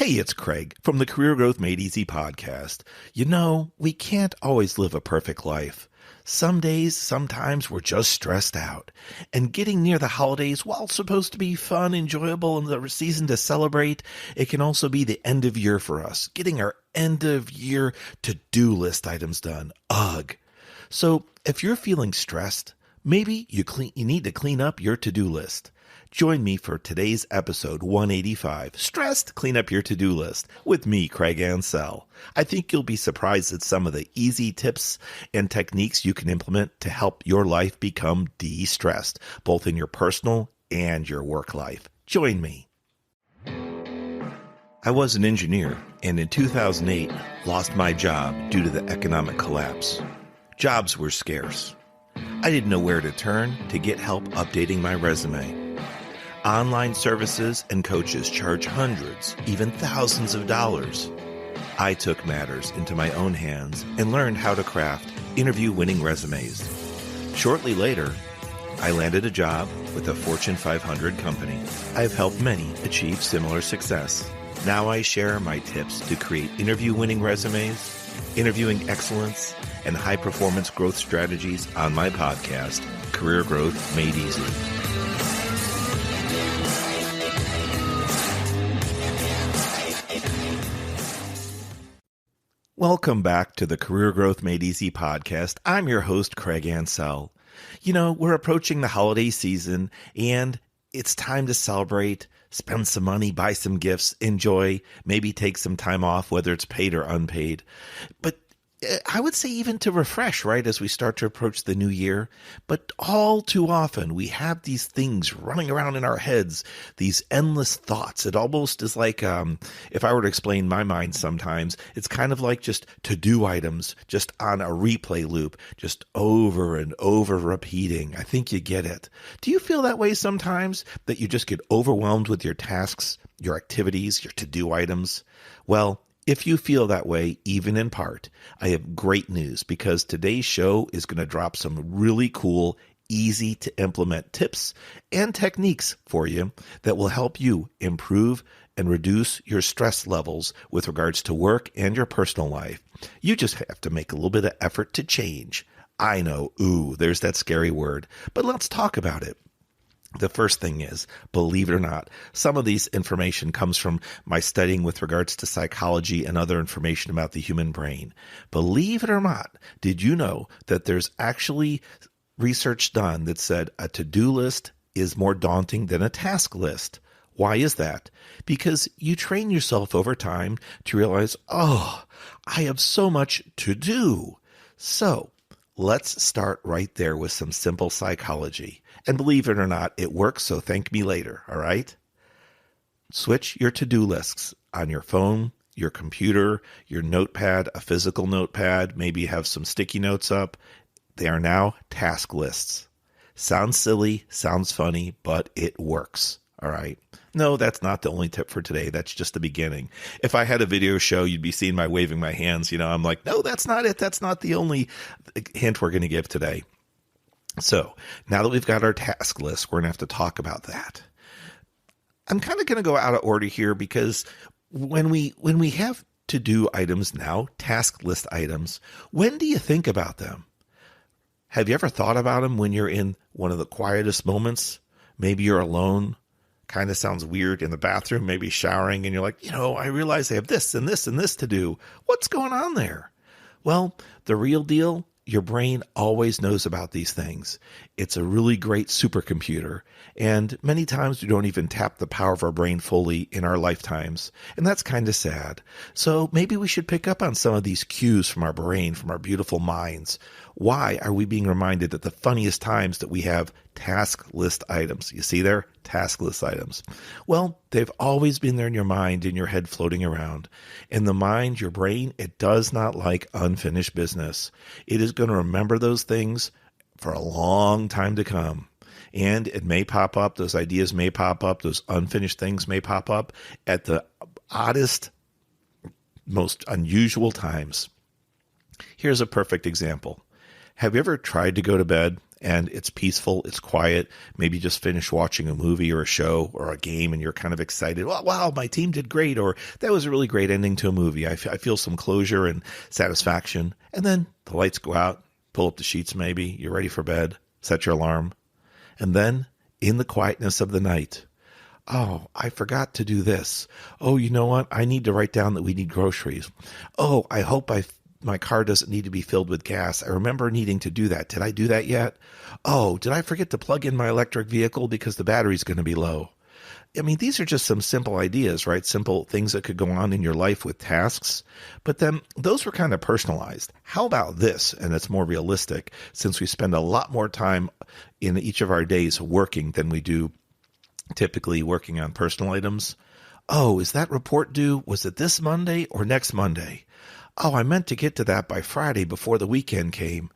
Hey, it's Craig from the Career Growth Made Easy podcast. You know, we can't always live a perfect life. Some days, sometimes we're just stressed out. And getting near the holidays, while it's supposed to be fun, enjoyable, and the season to celebrate, it can also be the end of year for us, getting our end of year to-do list items done. Ugh. So if you're feeling stressed, maybe you need to clean up your to-do list. Join me for today's episode 185, Stressed? Clean Up Your To-Do List, with me, Craig Ansell. I think you'll be surprised at some of the easy tips and techniques you can implement to help your life become de-stressed, both in your personal and your work life. Join me. I was an engineer, and in 2008, lost my job due to the economic collapse. Jobs were scarce. I didn't know where to turn to get help updating my resume. Online services and coaches charge hundreds, even thousands of dollars. I took matters into my own hands and learned how to craft interview-winning resumes. Shortly later, I landed a job with a Fortune 500 company. I've helped many achieve similar success. Now I share my tips to create interview-winning resumes, interviewing excellence, and high-performance growth strategies on my podcast, Career Growth Made Easy. Welcome back to the Career Growth Made Easy podcast. I'm your host, Craig Ansell. You know, we're approaching the holiday season, and it's time to celebrate, spend some money, buy some gifts, enjoy, maybe take some time off, whether it's paid or unpaid. But I would say even to refresh, right, as we start to approach the new year. But all too often, we have these things running around in our heads, these endless thoughts. It almost is like, if I were to explain my mind sometimes, it's kind of like just to-do items, just on a replay loop, just over and over repeating. I think you get it. Do you feel that way sometimes, that you just get overwhelmed with your tasks, your activities, your to-do items? Well, if you feel that way, even in part, I have great news, because today's show is going to drop some really cool, easy to implement tips and techniques for you that will help you improve and reduce your stress levels with regards to work and your personal life. You just have to make a little bit of effort to change. I know, there's that scary word, but let's talk about it. The first thing is, believe it or not, some of these information comes from my studying with regards to psychology and other information about the human brain. Believe it or not, did you know that there's actually research done that said a to-do list is more daunting than a task list? Why is that? Because you train yourself over time to realize, I have so much to do. So let's start right there with some simple psychology. And believe it or not, it works, so thank me later, all right? Switch your to-do lists on your phone, your computer, your notepad, a physical notepad, maybe you have some sticky notes up. They are now task lists. Sounds silly, sounds funny, but it works, all right? No, that's not the only tip for today. That's just the beginning. If I had a video show, you'd be seeing my waving my hands. You know, I'm like, no, that's not it. That's not the only hint we're going to give today. So now that we've got our task list, we're going to have to talk about that. I'm kind of going to go out of order here, because when we have to-do items now, task list items, when do you think about them? Have you ever thought about them when you're in one of the quietest moments? Maybe you're alone. Kind of sounds weird, in the bathroom, maybe showering, and you're like, I realize I have this and this and this to do. What's going on there? Well, the real deal, your brain always knows about these things. It's a really great supercomputer, and many times we don't even tap the power of our brain fully in our lifetimes, and that's kind of sad. So maybe we should pick up on some of these cues from our brain, from our beautiful minds. Why are we being reminded at the funniest times that we have task list items? You see there? Task list items. Well, they've always been there in your mind, in your head, floating around. In the mind, your brain, it does not like unfinished business. It is going to remember those things for a long time to come. And it may pop up, those ideas may pop up, those unfinished things may pop up at the oddest, most unusual times. Here's a perfect example. Have you ever tried to go to bed and it's peaceful, it's quiet. Maybe you just finished watching a movie or a show or a game and you're kind of excited. Well, wow, my team did great, or that was a really great ending to a movie. I feel some closure and satisfaction. And then the lights go out, pull up the sheets maybe, you're ready for bed, set your alarm. And then in the quietness of the night, oh, I forgot to do this. Oh, you know what? I need to write down that we need groceries. Oh, I hope my car doesn't need to be filled with gas. I remember needing to do that. Did I do that yet? Oh, did I forget to plug in my electric vehicle because the battery's going to be low? I mean, these are just some simple ideas, right? Simple things that could go on in your life with tasks. But then those were kind of personalized. How about this? And it's more realistic, since we spend a lot more time in each of our days working than we do typically working on personal items. Oh, is that report due? Was it this Monday or next Monday? Oh, I meant to get to that by Friday before the weekend came.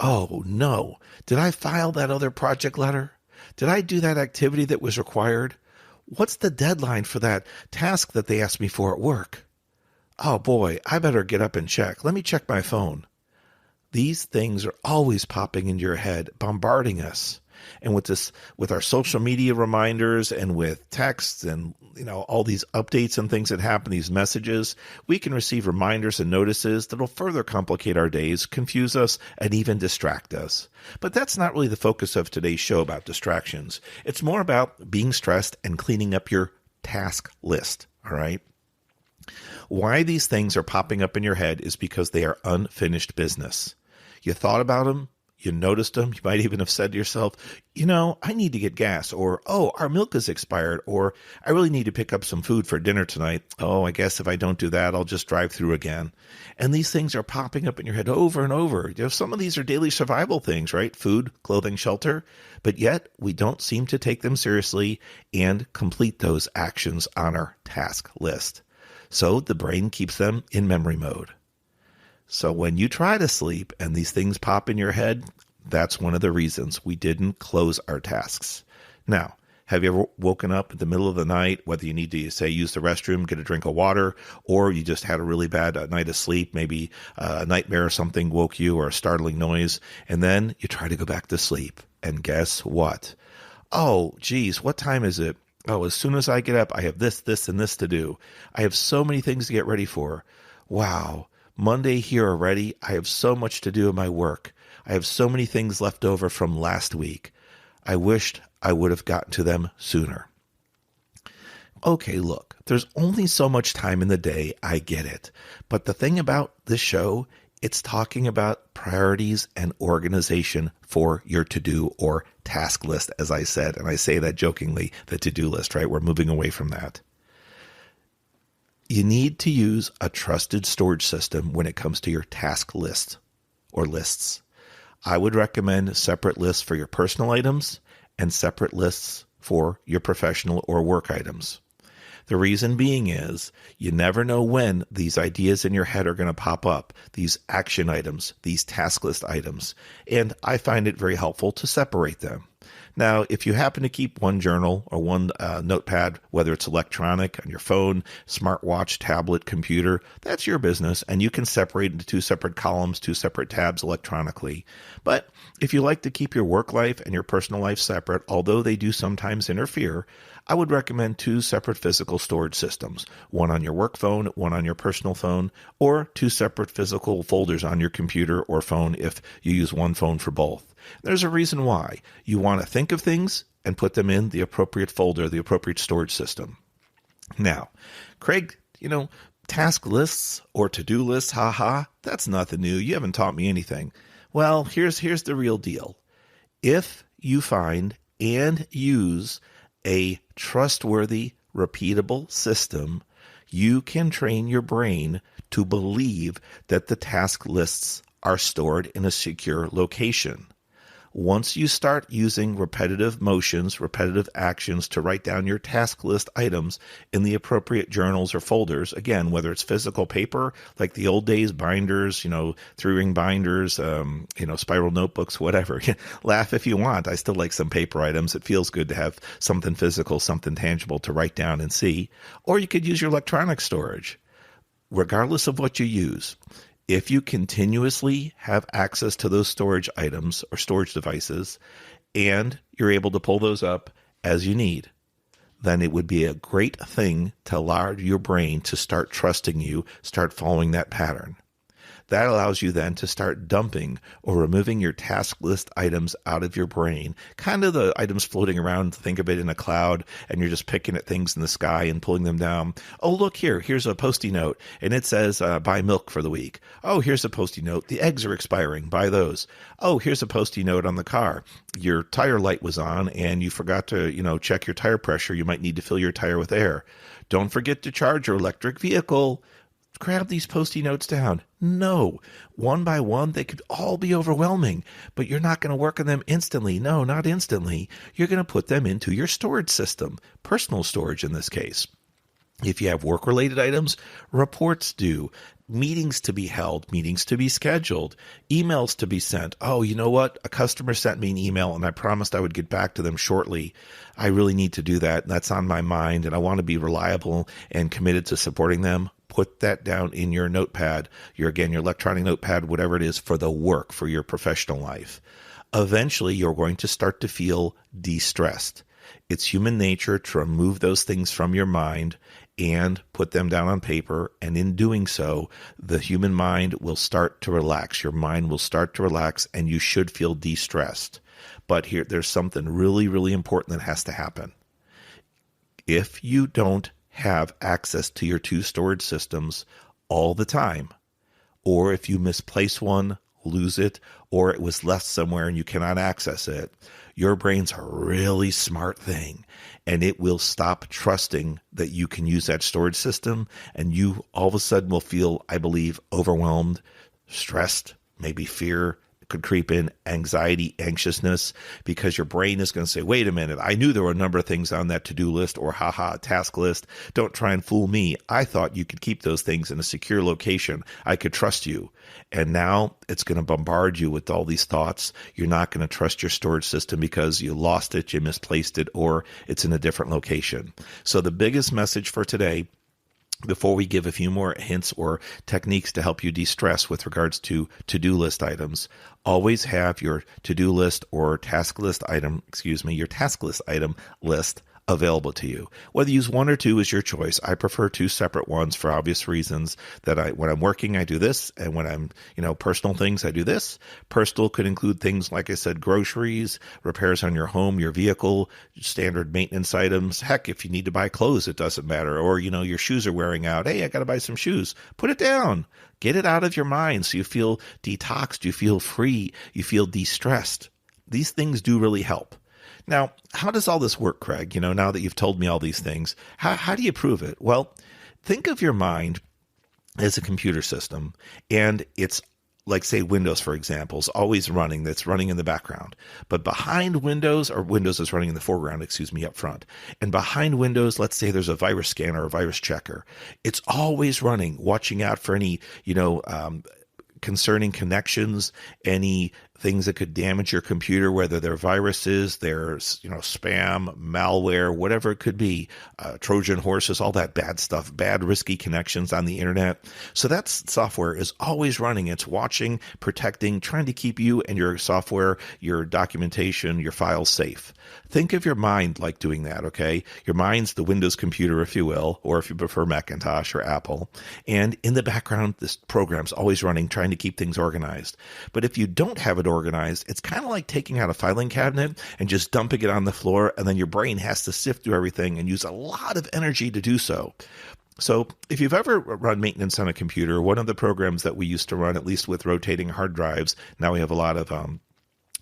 Oh, no. Did I file that other project letter? Did I do that activity that was required? What's the deadline for that task that they asked me for at work? Oh boy, I better get up and check. Let me check my phone. These things are always popping into your head, bombarding us. And with our social media reminders and with texts and, all these updates and things that happen, these messages, we can receive reminders and notices that'll further complicate our days, confuse us, and even distract us. But that's not really the focus of today's show about distractions. It's more about being stressed and cleaning up your task list, all right? Why these things are popping up in your head is because they are unfinished business. You thought about them. You noticed them. You might even have said to yourself, I need to get gas, or, oh, our milk is expired, or I really need to pick up some food for dinner tonight. Oh, I guess if I don't do that, I'll just drive through again. And these things are popping up in your head over and over. Some of these are daily survival things, right? Food, clothing, shelter. But yet we don't seem to take them seriously and complete those actions on our task list. So the brain keeps them in memory mode. So when you try to sleep and these things pop in your head, that's one of the reasons we didn't close our tasks. Now, have you ever woken up in the middle of the night, whether you need to, say, use the restroom, get a drink of water, or you just had a really bad night of sleep, maybe a nightmare or something woke you, or a startling noise, and then you try to go back to sleep. And guess what? Oh, geez, what time is it? Oh, as soon as I get up, I have this, and this to do. I have so many things to get ready for. Wow. Monday here already. I have so much to do in my work. I have so many things left over from last week. I wished I would have gotten to them sooner. Okay, look, there's only so much time in the day. I get it. But the thing about this show, it's talking about priorities and organization for your to-do or task list, as I said. And I say that jokingly, the to-do list, right? We're moving away from that. You need to use a trusted storage system when it comes to your task list or lists. I would recommend separate lists for your personal items and separate lists for your professional or work items. The reason being is you never know when these ideas in your head are going to pop up, these action items, these task list items, and I find it very helpful to separate them. Now, if you happen to keep one journal or one notepad, whether it's electronic on your phone, smartwatch, tablet, computer, that's your business, and you can separate into two separate columns, two separate tabs electronically. But if you like to keep your work life and your personal life separate, although they do sometimes interfere, I would recommend two separate physical storage systems, one on your work phone, one on your personal phone, or two separate physical folders on your computer or phone if you use one phone for both. There's a reason why. You want to think of things and put them in the appropriate folder, the appropriate storage system. Now, Craig, task lists or to-do lists, that's nothing new. You haven't taught me anything. Well, here's the real deal. If you find and use a trustworthy, repeatable system, you can train your brain to believe that the task lists are stored in a secure location. Once you start using repetitive motions, repetitive actions to write down your task list items in the appropriate journals or folders, again, whether it's physical paper, like the old days, binders, three-ring binders, spiral notebooks, whatever. Laugh if you want. I still like some paper items. It feels good to have something physical, something tangible to write down and see. Or you could use your electronic storage. Regardless of what you use, If you continuously have access to those storage items or storage devices, and you're able to pull those up as you need, then it would be a great thing to allow your brain to start trusting you, start following that pattern. That allows you then to start dumping or removing your task list items out of your brain, kind of the items floating around. Think of it in a cloud, and you're just picking at things in the sky and pulling them down. Oh, look here. Here's a Post-it note, and it says buy milk for the week. Oh, here's a Post-it note. The eggs are expiring. Buy those. Oh, here's a Post-it note on the car. Your tire light was on, and you forgot to check your tire pressure. You might need to fill your tire with air. Don't forget to charge your electric vehicle. Grab these Post-it notes down. No. One by one, they could all be overwhelming, but you're not going to work on them instantly. No, not instantly. You're going to put them into your storage system, personal storage in this case. If you have work-related items, reports due, meetings to be held, meetings to be scheduled, emails to be sent. Oh, you know what? A customer sent me an email and I promised I would get back to them shortly. I really need to do that. That's on my mind, and I want to be reliable and committed to supporting them. Put that down in your notepad, your electronic notepad, whatever it is, for the work, for your professional life. Eventually, you're going to start to feel de-stressed. It's human nature to remove those things from your mind and put them down on paper. And in doing so, the human mind will start to relax. Your mind will start to relax, and you should feel de-stressed. But there's something really, really important that has to happen. If you don't have access to your two storage systems all the time, or if you misplace one, lose it, or it was left somewhere and you cannot access it, your brain's a really smart thing, and it will stop trusting that you can use that storage system, and you all of a sudden will feel, I believe, overwhelmed, stressed, maybe fear could creep in, anxiety, anxiousness, because your brain is going to say, wait a minute, I knew there were a number of things on that to-do list or task list. Don't try and fool me. I thought you could keep those things in a secure location. I could trust you. And now it's going to bombard you with all these thoughts. You're not going to trust your storage system because you lost it, you misplaced it, or it's in a different location. So the biggest message for today, before we give a few more hints or techniques to help you de-stress with regards to-do list items, always have your to-do list or task list item list available to you. Whether you use one or two is your choice. I prefer two separate ones for obvious reasons. That when I'm working, I do this, and when I'm, personal things, I do this. Personal could include things, like I said, groceries, repairs on your home, your vehicle, standard maintenance items. Heck, if you need to buy clothes, it doesn't matter. Or, your shoes are wearing out. Hey, I got to buy some shoes. Put it down. Get it out of your mind so you feel detoxed, you feel free, you feel de-stressed. These things do really help. Now, how does all this work, Craig? Now that you've told me all these things, how do you prove it? Well, think of your mind as a computer system, and it's like, say, Windows, for example, is always running. That's running in the background. But behind Windows, or Windows is running in the foreground, up front. And behind Windows, let's say there's a virus scanner or a virus checker. It's always running, watching out for any, concerning connections, any things that could damage your computer, whether they're viruses, there's, spam, malware, whatever it could be, Trojan horses, all that bad stuff, bad, risky connections on the internet. So that software is always running. It's watching, protecting, trying to keep you and your software, your documentation, your files safe. Think of your mind like doing that, okay? Your mind's the Windows computer, if you will, or if you prefer Macintosh or Apple. And in the background, this program's always running, trying to keep things organized. But if you don't have it organized, it's kind of like taking out a filing cabinet and just dumping it on the floor, and then your brain has to sift through everything and use a lot of energy to do so. So if you've ever run maintenance on a computer, one of the programs that we used to run, at least with rotating hard drives, now we have a lot of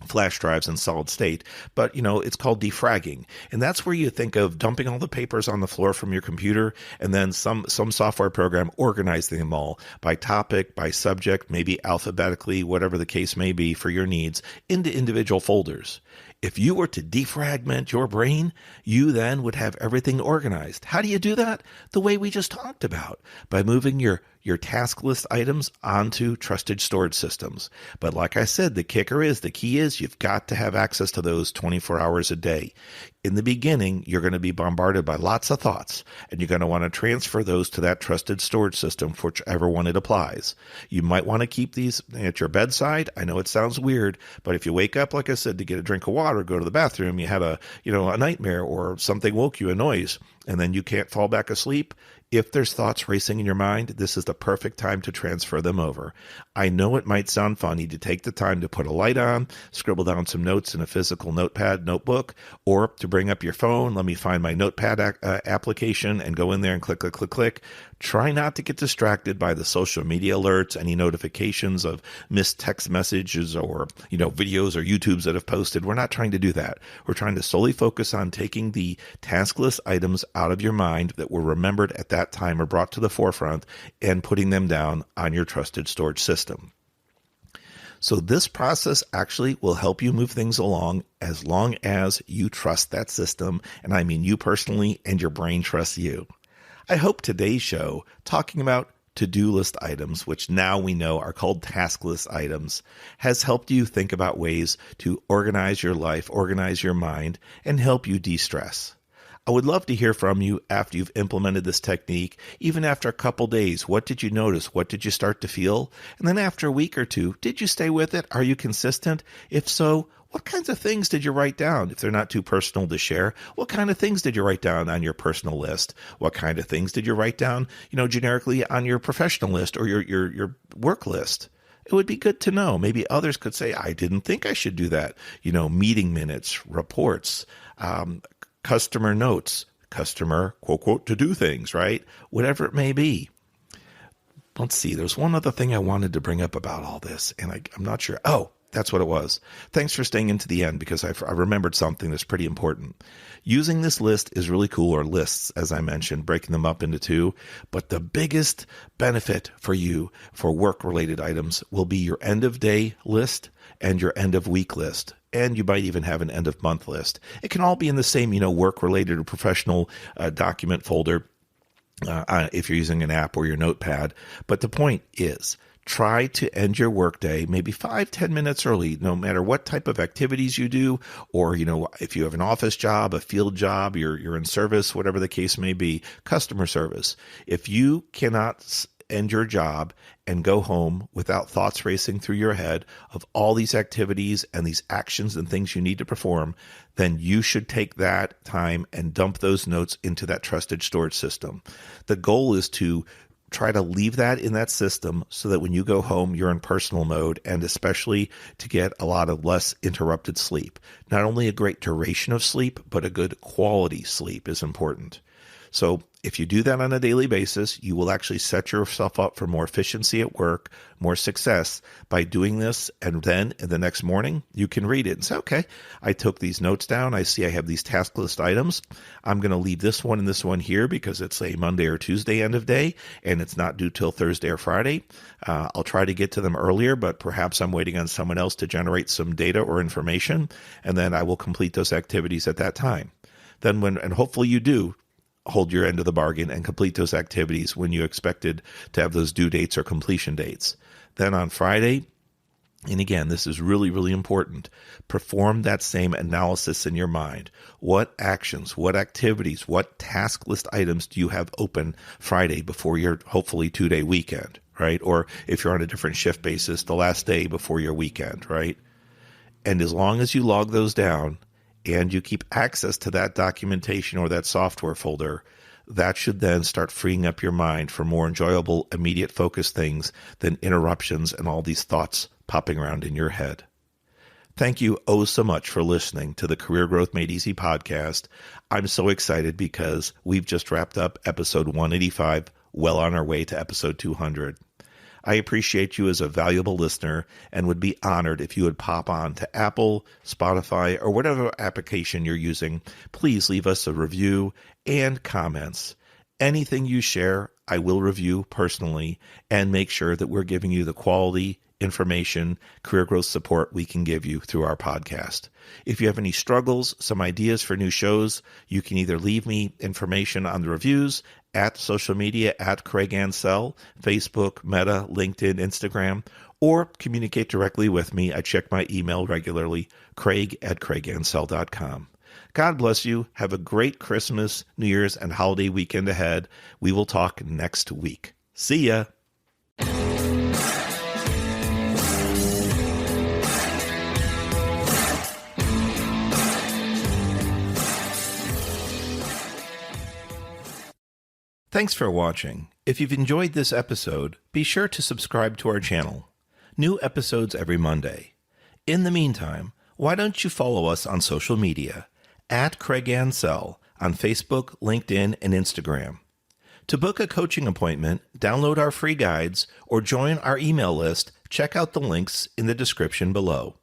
flash drives in solid state, but it's called defragging. And that's where you think of dumping all the papers on the floor from your computer, and then some software program organizing them all by topic, by subject, maybe alphabetically, whatever the case may be for your needs, into individual folders. If you were to defragment your brain, you then would have everything organized. How do you do that? The way we just talked about, by moving your your task list items onto trusted storage systems. But like I said, the key is you've got to have access to those 24 hours a day. In the beginning, you're going to be bombarded by lots of thoughts, and you're going to want to transfer those to that trusted storage system for whichever one it applies. You might want to keep these at your bedside. I know it sounds weird, but if you wake up, like I said, to get a drink of water, go to the bathroom, you had a nightmare or something woke you, a noise, and then you can't fall back asleep. If there's thoughts racing in your mind, this is the perfect time to transfer them over. I know it might sound funny to take the time to put a light on, scribble down some notes in a physical notebook, or to bring up your phone. Let me find my notepad application and go in there and click, click, click, click. Try not to get distracted by the social media alerts, any notifications of missed text messages or, videos or YouTubes that have posted. We're not trying to do that. We're trying to solely focus on taking the task list items out of your mind that were remembered at that time or brought to the forefront and putting them down on your trusted storage system. So this process actually will help you move things along as long as you trust that system. And I mean you personally, and your brain trusts you. I hope today's show, talking about to-do list items, which now we know are called task list items, has helped you think about ways to organize your life, organize your mind, and help you de-stress. I would love to hear from you after you've implemented this technique, even after a couple days. What did you notice? What did you start to feel? And then after a week or two, did you stay with it? Are you consistent? If so, what kinds of things did you write down? If they're not too personal to share, what kind of things did you write down on your personal list? What kind of things did you write down, generically on your professional list or your work list? It would be good to know. Maybe others could say, I didn't think I should do that. Meeting minutes, reports, customer notes, customer, quote, quote, to do things, right? Whatever it may be. Let's see. There's one other thing I wanted to bring up about all this, and I'm not sure. Oh, that's what it was. Thanks for staying into the end, because I remembered something that's pretty important. Using this list is really cool, or lists, as I mentioned, breaking them up into two. But the biggest benefit for you for work-related items will be your end-of-day list and your end-of-week list. And you might even have an end-of-month list. It can all be in the same, work-related or professional document folder if you're using an app or your notepad. But the point is, try to end your workday maybe 5-10 minutes early, no matter what type of activities you do, or, if you have an office job, a field job, you're in service, whatever the case may be, customer service. If you cannot end your job and go home without thoughts racing through your head of all these activities and these actions and things you need to perform, then you should take that time and dump those notes into that trusted storage system. The goal is to try to leave that in that system so that when you go home, you're in personal mode, and especially to get a lot of less interrupted sleep. Not only a great duration of sleep, but a good quality sleep is important. So if you do that on a daily basis, you will actually set yourself up for more efficiency at work, more success by doing this. And then in the next morning, you can read it and say, okay, I took these notes down. I see I have these task list items. I'm going to leave this one and this one here because it's a Monday or Tuesday end of day, and it's not due till Thursday or Friday. I'll try to get to them earlier, but perhaps I'm waiting on someone else to generate some data or information, and then I will complete those activities at that time. Then and hopefully you do hold your end of the bargain and complete those activities when you expected to have those due dates or completion dates. Then on Friday, and again, this is really, really important, perform that same analysis in your mind. What actions, what activities, what task list items do you have open Friday before your hopefully 2-day weekend, right? Or if you're on a different shift basis, the last day before your weekend, right? And as long as you log those down, and you keep access to that documentation or that software folder, that should then start freeing up your mind for more enjoyable, immediate focus things than interruptions and all these thoughts popping around in your head. Thank you oh so much for listening to the Career Growth Made Easy podcast. I'm so excited because we've just wrapped up episode 185, well on our way to episode 200. I appreciate you as a valuable listener and would be honored if you would pop on to Apple, Spotify, or whatever application you're using. Please leave us a review and comments. Anything you share, I will review personally and make sure that we're giving you the quality information, career growth support we can give you through our podcast. If you have any struggles, some ideas for new shows, you can either leave me information on the reviews at social media at Craig Ansell, Facebook, Meta, LinkedIn, Instagram, or communicate directly with me. I check my email regularly, craig@craigansell.com. God bless you. Have a great Christmas, New Year's, and holiday weekend ahead. We will talk next week. See ya. Thanks for watching. If you've enjoyed this episode, be sure to subscribe to our channel. New episodes every Monday. In the meantime, why don't you follow us on social media at Craig Ansell on Facebook, LinkedIn, and Instagram. To book a coaching appointment, download our free guides, or join our email list, check out the links in the description below.